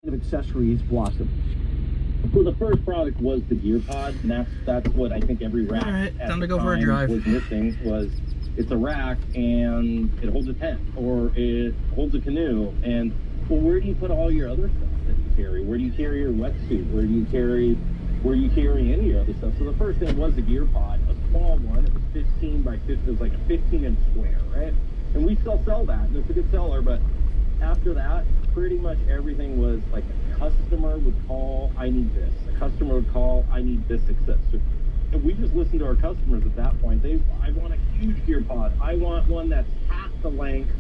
of accessories blossom? So the first product was the gear pod, and that's what I think every rack at time the to go for a time drive. was missing. Was it's a rack and it holds a tent or it holds a canoe, and well, where do you put all your other stuff that you carry? Where do you carry your wetsuit? Where do you carry any of your other stuff? So the first thing was the gear pod, a small one. It was 15 by 50. It was like a 15-inch square, right? And we still sell that, and it's a good seller. But after that, pretty much everything was like a customer would call, I need this. A customer would call, I need this accessory. And we just listened to our customers at that point. I want a huge gear pod. I want one that's half the length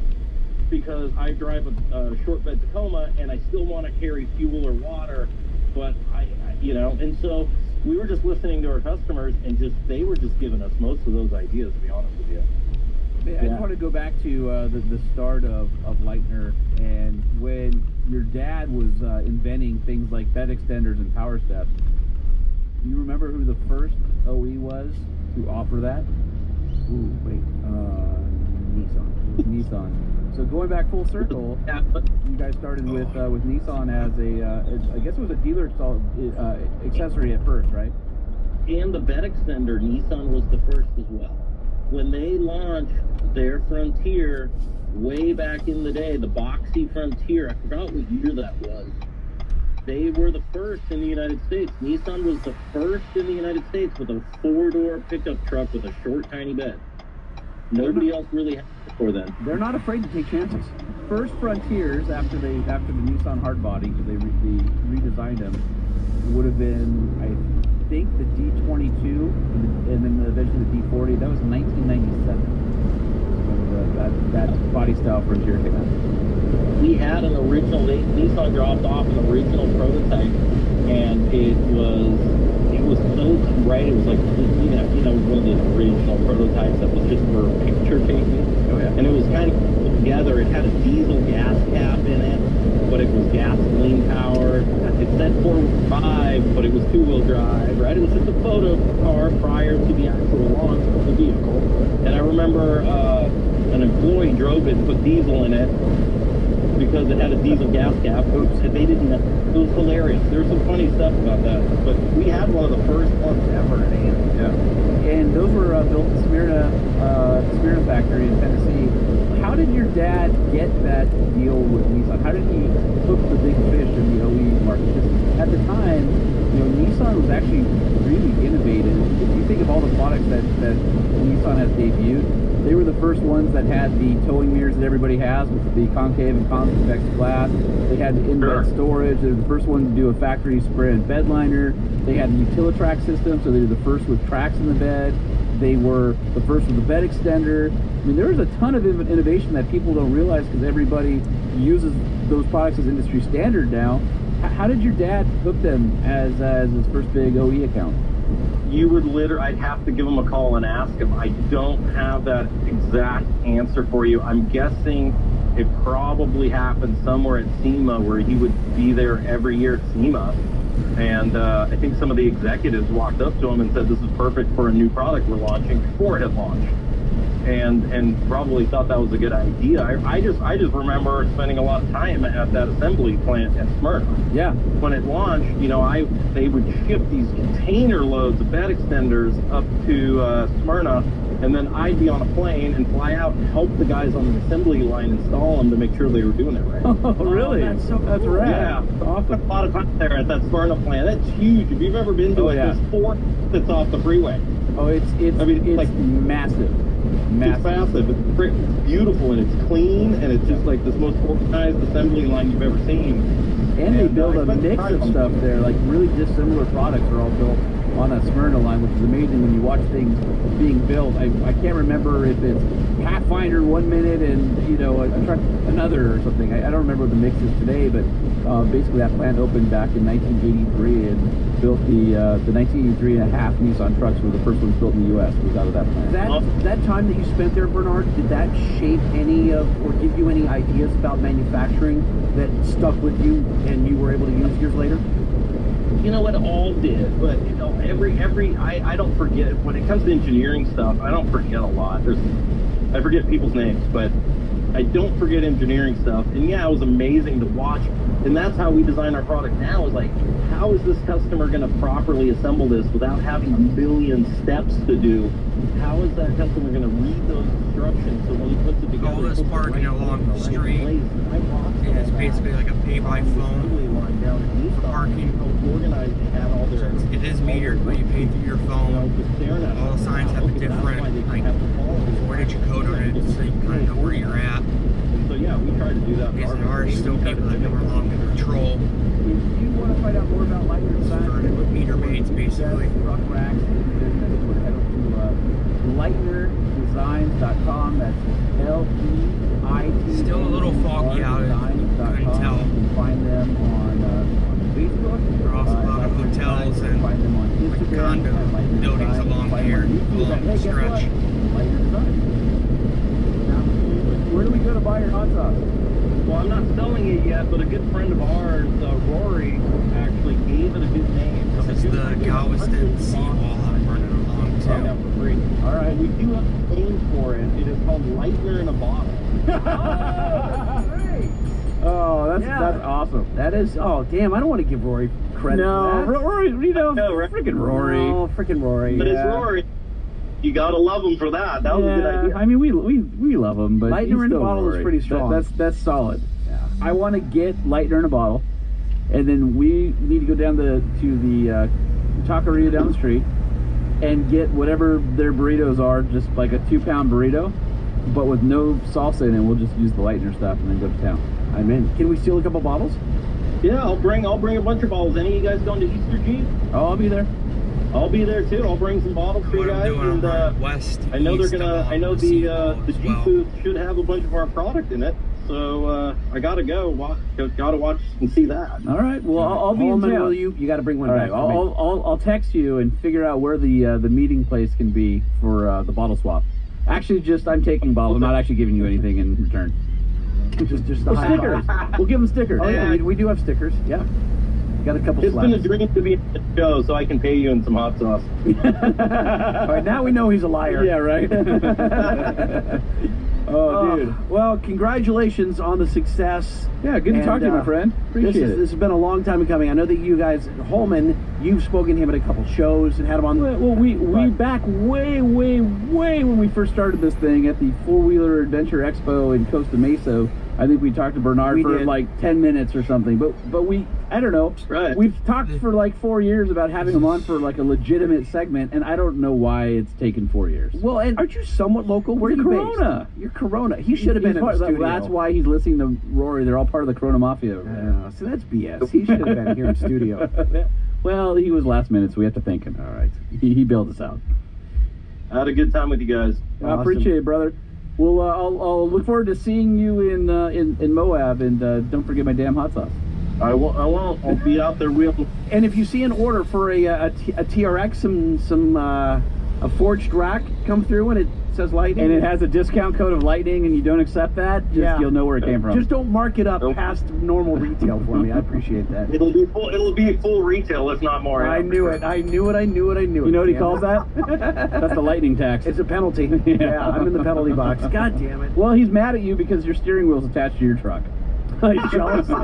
because I drive a short bed Tacoma and I still want to carry fuel or water, but and so we were just listening to our customers, and they were just giving us most of those ideas, to be honest with you. I just want to go back to the start of Leitner, and when your dad was inventing things like bed extenders and power steps. Do you remember who the first OE was to offer that? Ooh, wait, Nissan. So going back full circle, you guys started with Nissan as I guess it was a dealer installed accessory at first, right? And the bed extender, Nissan was the first as well. When they launched their Frontier way back in the day, the boxy Frontier, I forgot what year that was. They were the first in the United States. Nissan was the first in the United States with a 4-door pickup truck with a short, tiny bed. Nobody else really had it before then. They're not afraid to take chances. First Frontiers after the Nissan hardbody, because they redesigned them, would have been, I think, the D22 and then eventually the D40. That was 1997. That body style Frontier came out. We had an original, Nissan dropped off an original prototype, and it was so right. It was like one of the original prototypes that was just for picture taking. Oh yeah. And it was kind of put together. It had a diesel gas cap in it, but it was gasoline powered. It said 4-5, but it was 2-wheel drive. Right? It was just a photo car prior to the actual launch of the vehicle. And I remember an employee drove it and put diesel in it because it had a diesel gas cap. Oops, and they didn't. It was hilarious. There's some funny stuff about that. But we had one of the first ones ever at AM. Yeah. And those were built in Smyrna factory in Tennessee. How did your dad get that deal with Nissan? How did he hook the big fish in the OE market? Because at the time, Nissan was actually really innovative. If you think of all the products that Nissan has debuted, they were the first ones that had the towing mirrors that everybody has with the concave and convex glass. They had in-bed storage. They were the first ones to do a factory spread bed liner. They had the Utilitrack system, so they were the first with tracks in the bed. They were the first with the bed extender. I mean, there was a ton of innovation that people don't realize because everybody uses those products as industry standard now. How did your dad hook them as his first big OE account? You would I'd have to give him a call and ask him. I don't have that exact answer for you. I'm guessing it probably happened somewhere at SEMA, where he would be there every year at SEMA. And I think some of the executives walked up to him and said, this is perfect for a new product we're launching, before it had launched. And probably thought that was a good idea. I just remember spending a lot of time at that assembly plant at Smyrna. Yeah. When it launched, they would ship these container loads of bed extenders up to Smyrna, and then I'd be on a plane and fly out and help the guys on the assembly line install them to make sure they were doing it right. Oh, really? That's so cool. That's rad. Yeah. Awesome. A lot of time there at that Smyrna plant. That's huge. If you've ever been to it, yeah. there's 4 that's off the freeway. Oh, it's like massive. It's massive. It's beautiful, and it's clean, and it's just like this most organized assembly line you've ever seen. And they build a mix of stuff there, like really dissimilar products are all built on that Smyrna line, which is amazing when you watch things being built. I can't remember if it's Pathfinder 1 minute and a truck another or something. I don't remember what the mix is today, but basically that plant opened back in 1983 and built the 1983 and a half Nissan trucks were the first ones built in the U.S. was out of that plant. That time that you spent there, Bernard, did that shape any of or give you any ideas about manufacturing that stuck with you and you were able to use years later? It all did, but I don't forget when it comes to engineering stuff. I don't forget a lot. I forget people's names, but I don't forget engineering stuff. And yeah, it was amazing to watch And that's how we design our product now, is like, how is this customer going to properly assemble this without having a million steps to do? How is that customer going to read those instructions so when he puts it together? All this parking along the street is basically like a pay-by-phone for parking. It is metered, but you pay through your phone. All the signs have a different like four-digit code on it, so you kind of know where you're at. So yeah, we try to do that. Because there are still people that come along and patrol. If you want to find out more about Lightner Design, Started with meter maids, basically. truck racks, head over to lightnerdesigns.com. That's L-E-I-T. Still a little foggy out, couldn't tell. You can find them on Facebook. There are also a lot of hotels and find them on like Instagram, condo at Lightner buildings Design. along Find here, them on YouTube. along Hey, the guess stretch. what? Lightner Design. Where do we go to buy your hot sauce? Well, I'm not selling it yet, but a good friend of ours, Rory, actually gave it a good name. This is the Galveston seawall I'm running along Yeah, to. for free. All right, we do have a name for it. It is called Lightner in a Bottle. Oh, Yeah. that's awesome. That is, oh, damn, I don't want to give Rory credit No, for that. Rory, you know, No, right? freaking Rory. No, freaking Rory. But Yeah. it's Rory. You gotta love him for that. That was a good idea. I mean, we love him, but Lightner he's in a still bottle is Rory. pretty strong. That's solid. Yeah. I want to get Lightner in a bottle, and then we need to go down to the taqueria down the street and get whatever their burritos are, just like a 2-pound burrito, but with no salsa in it. We'll just use the Lightner stuff and then go to town. I'm in. Can we steal a couple bottles? Yeah, I'll bring a bunch of bottles. Any of you guys going to Easter G? Oh, I'll be there. I'll be there too. I'll bring some bottles for you What I'm guys. doing, I'm And running west. I know they're east gonna. along I know the seawall the as G well. Food should have a bunch of our product in it. So I gotta go. Gotta watch and see that. All right. Well, I'll be in Holman, town. will you? You got to bring one All back right, for me. I'll text you and figure out where the meeting place can be for the bottle swap. Actually, just I'm taking bottles. I'm not actually giving you anything in return. just the Well, high stickers. five. We'll give them stickers. Oh yeah, we do have stickers. Yeah, got a couple It's been a slaps. dream to be on the show, so I can pay you in some hot sauce. All right, now we know he's a liar. Yeah, right. Oh, dude. Well, congratulations on the success. Yeah, good to And, talk to you, my friend. Appreciate it. This has been a long time in coming. I know that you guys, Holman, you've spoken to him at a couple shows and had him on. Well, we back way when we first started this thing at the Four Wheeler Adventure Expo in Costa Mesa. I think we talked to Bernard We for did. like 10 minutes or something. But we, I don't know. Right. We've talked for like 4 years about having him on for like a legitimate segment, and I don't know why it's taken 4 years. Well, and aren't you somewhat local? Where are He's you a based? Corona. You're Corona. He should have been He's in the part- studio. That's why he's listening to Rory. They're all part of the Corona Mafia. over there. Yeah, so that's BS. He should have been here in studio. Well, he was last minute, so we have to thank him. All right. He bailed us out. I had a good time with you guys. I appreciate it, brother. Well, I'll look forward to seeing you in Moab, and don't forget my damn hot sauce. I won't. I'll be out there real. And if you see an order for a TRX, a forged rack come through and it says Lightning, And it has a discount code of Lightning, and you don't accept that, you'll know where it came from. Just don't mark it up Nope. past normal retail for me. I appreciate that. It'll be full. It'll be full retail, if not more. I knew it. I knew it. You know what he calls that? That's the lightning tax. It's a penalty. Yeah. Yeah, I'm in the penalty box. God damn it. Well, he's mad at you because your steering wheel's attached to your truck. He's jealous. All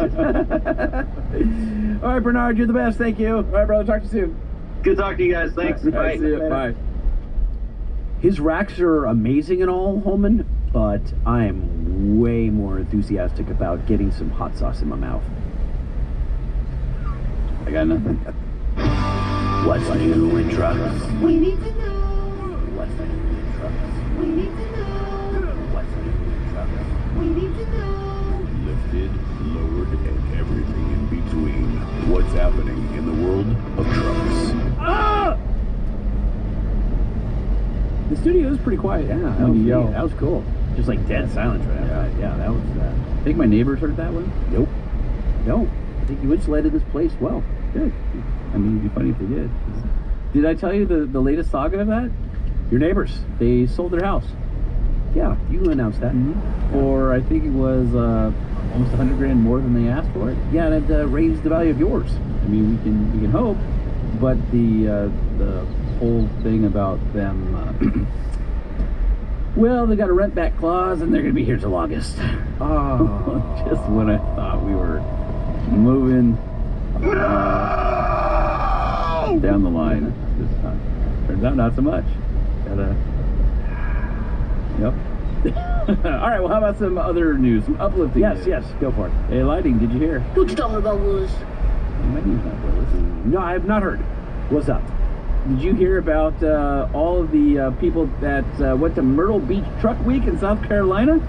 right, Bernard, you're the best. Thank you. All right, brother. Talk to you soon. Good talking to you guys. Thanks. All Bye. right, see you. Bye. His racks are amazing and all, Holman, but I am way more enthusiastic about getting some hot sauce in my mouth. I got nothing. What's new in trucks? We need to know. What's new in trucks? We need to know. What's new in trucks? We need to know. Lifted, lowered, and everything in between. What's happening in the world of trucks? Ah! The studio is pretty quiet. Yeah, that when was, you yell. that was cool. Just like dead silence right after that. Yeah, that was. I think my neighbors heard that one. Nope. No. I think you insulated this place well. Good. I mean, it'd be funny if they did. Did I tell you the latest saga of that? Your neighbors. They sold their house. Yeah, you announced that. Or I think it was almost $100,000 more than they asked for it. Yeah, and it raised the value of yours. I mean, we can hope, but the whole thing about them, well, they got a rent back clause and they're going to be here till August. Oh. Just when I thought we were moving down the line this time. Turns out not so much. Gotta. Yep. All right. Well, how about some other news? Some uplifting. Yes. News. Yes. Go for it. Hey, Lighting. Did you hear? What you talking about, Willis? My name's not Willis. No, I have not heard. What's up? Did you hear about all of the people that went to Myrtle Beach Truck Week in South Carolina?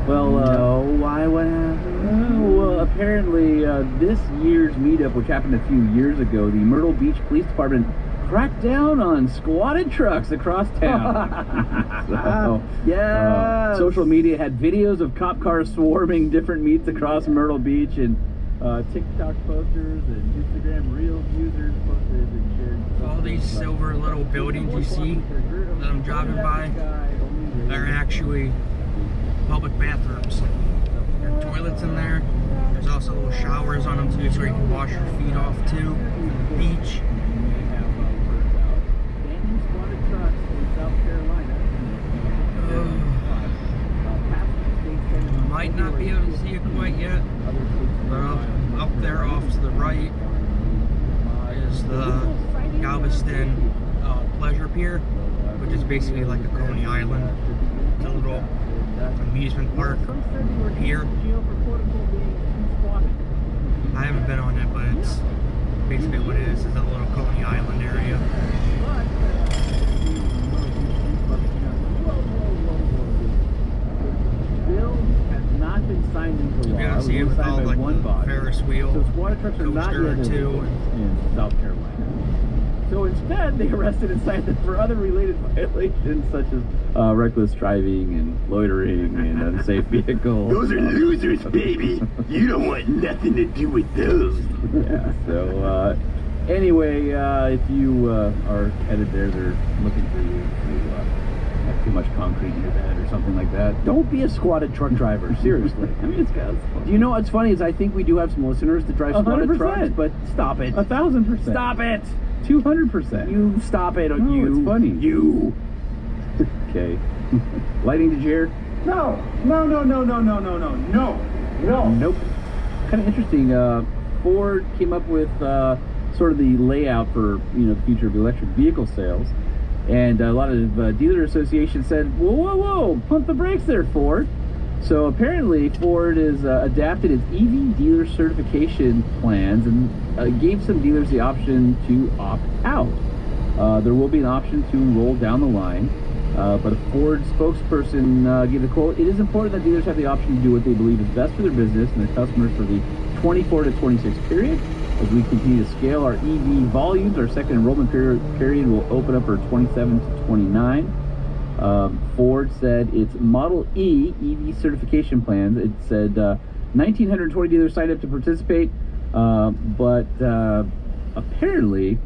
Well, no. Why? What happened? Well, apparently this year's meetup, which happened a few years ago, the Myrtle Beach Police Department cracked down on squatted trucks across town. So, yeah. Social media had videos of cop cars swarming different meets across Myrtle Beach, and TikTok posters and Instagram Reels users posted and shared. All these silver little buildings you see that I'm driving by are actually public bathrooms. There are toilets in there. There's also little showers on them too, so you can wash your feet off too from the beach. Might not be able to see it quite yet, but up there off to the right is the Galveston Pleasure Pier, which is basically like a Coney Island. It's a little amusement park pier. I haven't been on it, but it's basically what it is a little Coney Island area. Been signed into law. You're gonna see it with all like the Ferris wheel. So squatter trucks are not yet illegal in South Carolina. So instead, they arrested and cited them for other related violations such as reckless driving and loitering and unsafe vehicles. Those are losers, baby. You don't want nothing to do with those. Yeah. So anyway, if you are headed there, they're looking for you to have too much concrete in your bed or something like that. Don't be a squatted truck driver, seriously. I mean, it's fun. Do you know what's funny is I think we do have some listeners that drive squatted 100%. trucks, but stop it. 1,000%. Stop it. 200%. You stop it. No, You. it's funny. You. Okay. Lighting, did you hear? No. Nope. Kind of interesting. Ford came up with sort of the layout for the future of electric vehicle sales, and a lot of dealer associations said, "Whoa, pump the brakes there, Ford." So apparently, Ford has adapted its EV dealer certification plans and gave some dealers the option to opt out. There will be an option to roll down the line. But a Ford spokesperson gave the quote, "It is important that dealers have the option to do what they believe is best for their business and their customers for the 24 to 26 period. As we continue to scale our EV volumes, our second enrollment period will open up for 27 to 29. Ford said its Model E EV certification plans, it said 1,920 dealers signed up to participate, but apparently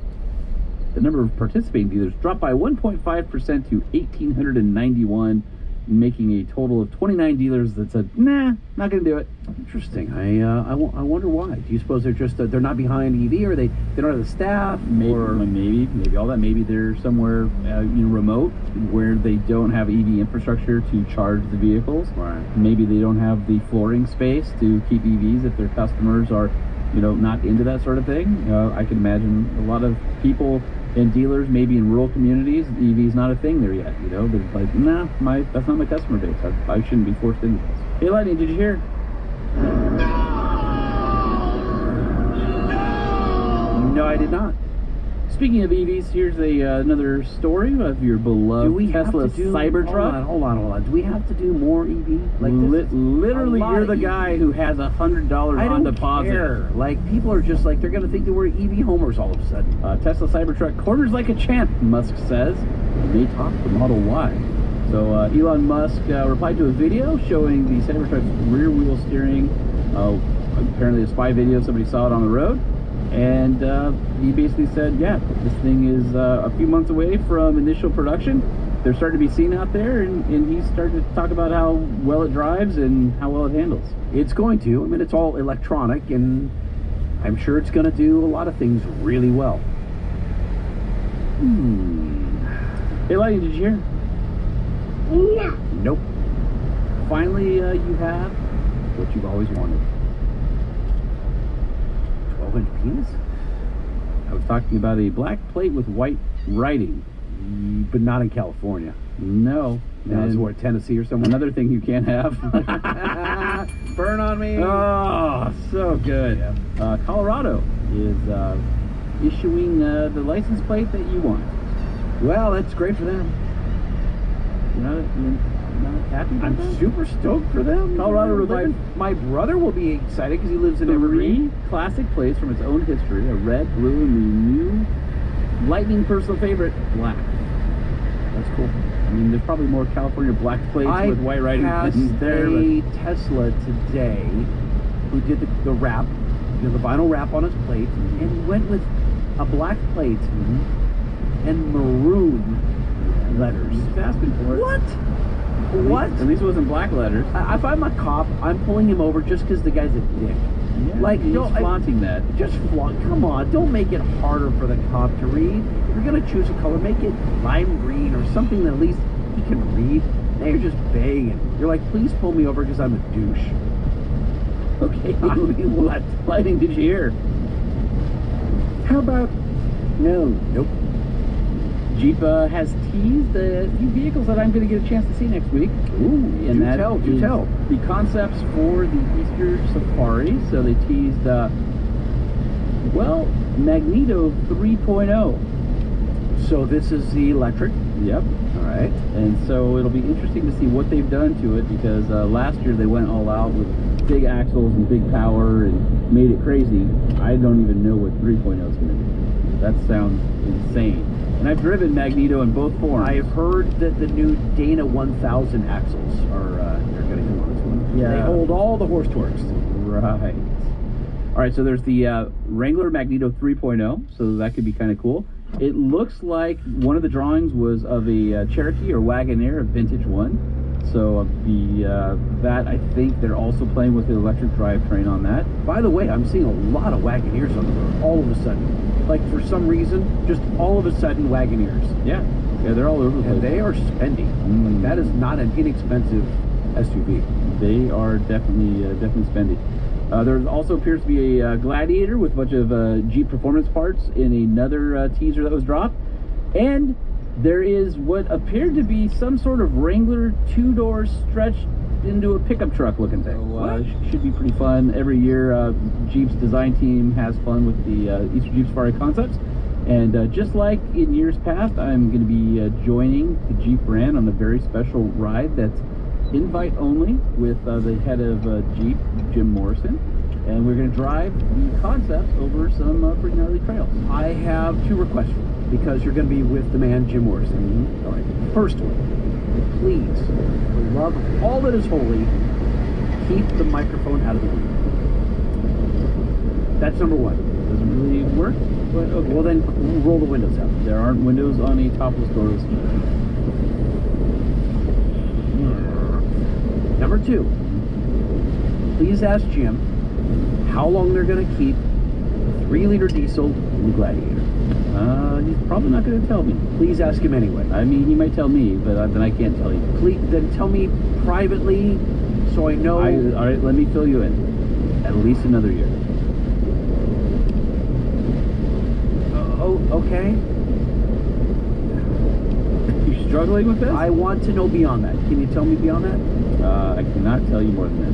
the number of participating dealers dropped by 1.5% to 1,891, making a total of 29 dealers that said, "Nah, not going to do it." Interesting. I wonder why. Do you suppose they're just they're not behind EV, or they don't have the staff, maybe all that. Maybe they're somewhere remote where they don't have EV infrastructure to charge the vehicles. Right. Maybe they don't have the flooring space to keep EVs if their customers are not into that sort of thing. I can imagine a lot of people and dealers, maybe in rural communities, EV is not a thing there yet. They're like, nah, that's not my customer base. I shouldn't be forced into this. Hey, Lightning, did you hear? No, I did not. Speaking of EVs, here's another story of your beloved Tesla Cybertruck. Hold on. Do we have to do more EV? Like literally, you're the guy who has $100 on deposit. Care. Like, people are just like, they're going to think that we're EV homers all of a sudden. Tesla Cybertruck corners like a champ, Musk says. They top the Model Y. So Elon Musk replied to a video showing the Cybertruck's rear wheel steering. Apparently a spy video, somebody saw it on the road. And he basically said, yeah, this thing is a few months away from initial production. They're starting to be seen out there, and he's starting to talk about how well it drives and how well it handles. It's going to. I mean, it's all electronic, and I'm sure it's going to do a lot of things really well. Hey, Lighty, did you hear? No. Nope. Finally, you have what you've always wanted. 12-inch penis? I was talking about a black plate with white writing. But not in California. No. No, it's And what, Tennessee or somewhere? another thing you can't have. Burn on me. Oh, so good. Yeah. Colorado is issuing the license plate that you want. Well, that's great for them. You're not happy about I'm that? super stoked for them. Colorado My, revived my brother will be excited because he lives in Evergreen. 3 classic plates from its own history: a red, blue, and the new lightning personal favorite, black. That's cool. I mean, there's probably more California black plates I with white writing passed than there. a Tesla today who did the wrap, the vinyl wrap on his plate, and he went with a black plate and maroon letters. He's asking for it. What? What? At least it wasn't black letters. If I'm a cop, I'm pulling him over just because the guy's a dick. Yeah, Like, he's don't- flaunting that. Just flaunt. Come on, don't make it harder for the cop to read. If you're gonna choose a color, make it lime green or something that at least he can read. Now you're just begging. You're like, please pull me over because I'm a douche. Okay, what lighting did you hear? How about no? Nope. Jeep has teased a few vehicles that I'm going to get a chance to see next week. Ooh, And do that tell, do is tell. the concepts for the Easter Safari. So they teased, Magneto 3.0. So this is the electric. Yep. All right. And so it'll be interesting to see what they've done to it, because last year they went all out with big axles and big power and made it crazy. I don't even know what 3.0 is going to do. That sounds insane. And I've driven Magneto in both forms. I've heard that the new Dana 1000 axles are going to come on this one. Yeah. They hold all the horse torques. Right. All right, so there's the Wrangler Magneto 3.0, so that could be kind of cool. It looks like one of the drawings was of a Cherokee or Wagoneer, a vintage one. So that, I think they're also playing with the electric drivetrain on that. By the way, I'm seeing a lot of Wagoneers on the road all of a sudden. Like, for some reason, just all of a sudden Wagoneers. Yeah, they're all over the place. And they are spendy. Like, that is not an inexpensive SUV. They are definitely spendy. There also appears to be a Gladiator with a bunch of Jeep performance parts in another teaser that was dropped. And there is what appeared to be some sort of Wrangler two-door stretched into a pickup truck looking thing. So, should be pretty fun. Every year, Jeep's design team has fun with the Easter Jeep Safari concepts. And just like in years past, I'm going to be joining the Jeep brand on a very special ride that's invite only with the head of Jeep, Jim Morrison. And we're going to drive the concepts over some pretty gnarly trails. I have 2 requests for you, because you're going to be with the man, Jim Morrison. All right. First one, please, for the love of all that is holy, keep the microphone out of the way. That's number 1. Doesn't really work, but okay. Well, then roll the windows out. There aren't windows on a topless doorless Jeep. Number 2, please ask Jim how long they're going to keep the 3-liter diesel in the Gladiator. He's probably not going to tell me. Please ask him anyway. I mean, he might tell me, but then I can't tell you. Please, then tell me privately so I know. All right, let me fill you in. At least another year. Okay. You struggling with this? I want to know beyond that. Can you tell me beyond that? I cannot tell you more than that.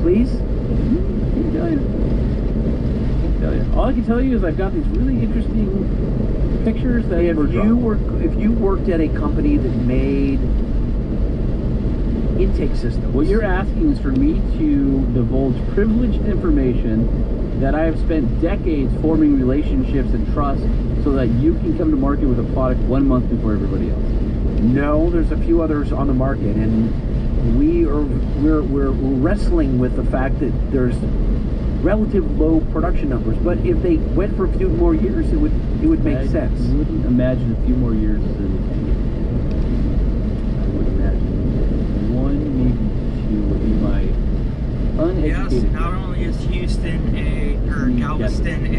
Please? Can't tell you. Can't tell you. All I can tell you is I've got these really interesting pictures that If you worked at a company that made intake systems. What you're asking is for me to divulge privileged information that I have spent decades forming relationships and trust so that you can come to market with a product 1 month before everybody else. No, there's a few others on the market, and we're wrestling with the fact that there's relative low production numbers. But if they went for a few more years, it would make sense. I wouldn't imagine a few more years is in the 10 years. I would imagine 1, maybe 2 would be my uneducated. Yes, not only is Houston Galveston Well,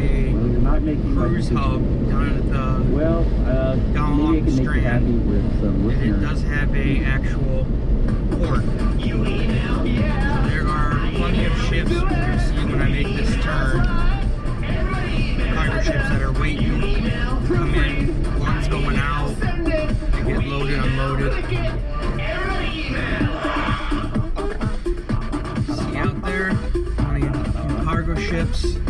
you're not making my cruise decision. hub down at the Well, down maybe along I the can make you Strand, happy with some and it listeners. does have a actual port. So there are plenty of ships you can see when I make this turn cargo ships. And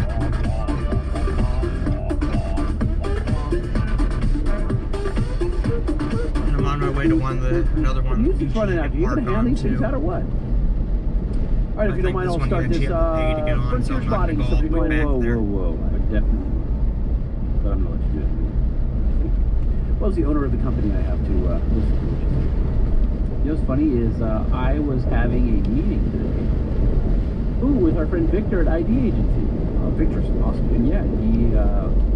I'm on my way to another one. The music's running out. Are you going to hand these things out or what? All right, if you don't mind, I'll start this frontier spotting. Somebody going, whoa. I definitely. But I'm going to let you do it. Well, as the owner of the company, I have to listen to what you say. You know what's funny is I was having a meeting today. With our friend Victor at ID Agency. Victor's awesome. And yeah,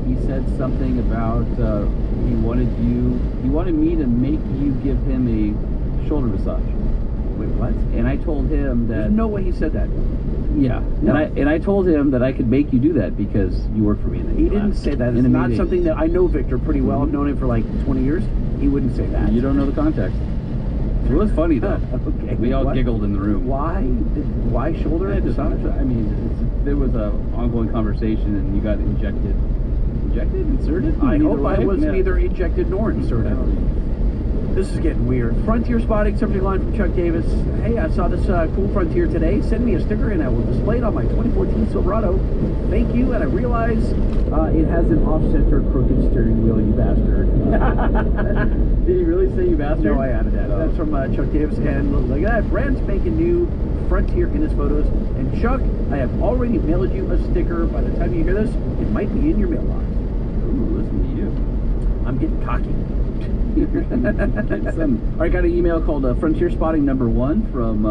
he said something about he wanted me to make you give him a shoulder massage. Wait, what? And I told him that There's no way he said that. yeah, No. and I told him that I could make you do that because you work for me. In the He didn't say that. It's not something that I know Victor pretty well. I've known him for like 20 years. He wouldn't say that. You don't know the context. It was funny though. Okay. We all What? giggled in the room. Why shoulder? I mean, there was a ongoing conversation, and you got injected, inserted. I Either hope I way. was Yeah. neither injected nor inserted. This is getting weird. Frontier spotting, subject line from Chuck Davis. Hey, I saw this cool Frontier today. Send me a sticker and I will display it on my 2014 Silverado. Thank you. And I realize it has an off-center crooked steering wheel, you bastard. Did he really say you bastard? No, I added that. Oh. That's from Chuck Davis. And look at that, brand spanking new Frontier in his photos. And Chuck, I have already mailed you a sticker. By the time you hear this, it might be in your mailbox. Ooh, listen to you. I'm getting cocky. All right, got an email called Frontier Spotting #1 from,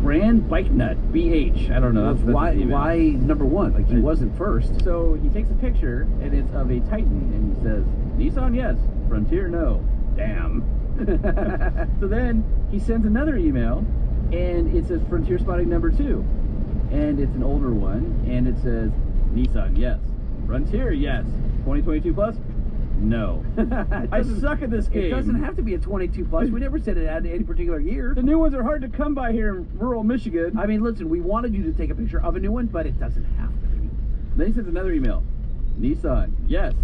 Brand Bike Nut BH. I don't know. That's why his email. #1? Like he wasn't first. So he takes a picture, and it's of a Titan, and he says, Nissan, yes. Frontier, no. Damn. So then he sends another email, and it says Frontier Spotting #2. And it's an older one, and it says, Nissan, yes. Frontier, yes. 2022 plus? No. I suck at this game. It doesn't have to be a 22 plus. We never said it had any particular year. The new ones are hard to come by here in rural Michigan. I mean, listen, we wanted you to take a picture of a new one, but it doesn't have to be. Then he sends another email. Nissan, yes.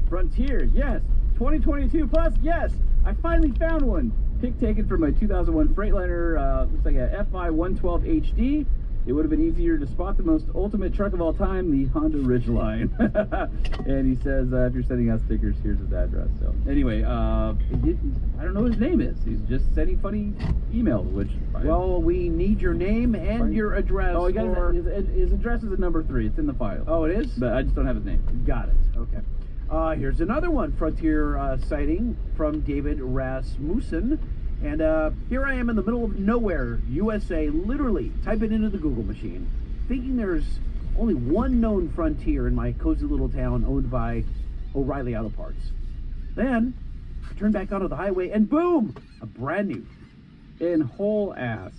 Frontier, yes. 2022 plus, yes. I finally found one. Pic taken from my 2001 Freightliner, looks like a FI 112 HD. It would have been easier to spot the most ultimate truck of all time, the Honda Ridgeline. And he says, if you're sending out stickers, here's his address. So anyway, I don't know what his name is. He's just sending funny emails, which... Well, we need your name and your address. Oh, he got his address is at #3. It's in the file. Oh, it is? But I just don't have his name. Got it. Okay. Here's another one, Frontier sighting from David Rasmussen. And here I am in the middle of nowhere, USA, literally type it into the Google machine, thinking there's only one known Frontier in my cozy little town owned by O'Reilly Auto Parts. Then I turn back onto the highway and boom, a brand new In whole ass.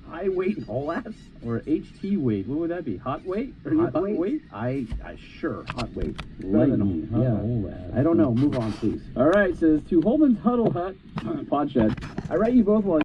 high weight whole ass. Or HT weight. What would that be? Hot weight? Or Hot hot weight? I sure, hot weight. Lightning. Yeah. Whole ass. I don't know. Move on, please. All right, says to Holman's Huddle Hut pod shed. I write you both one.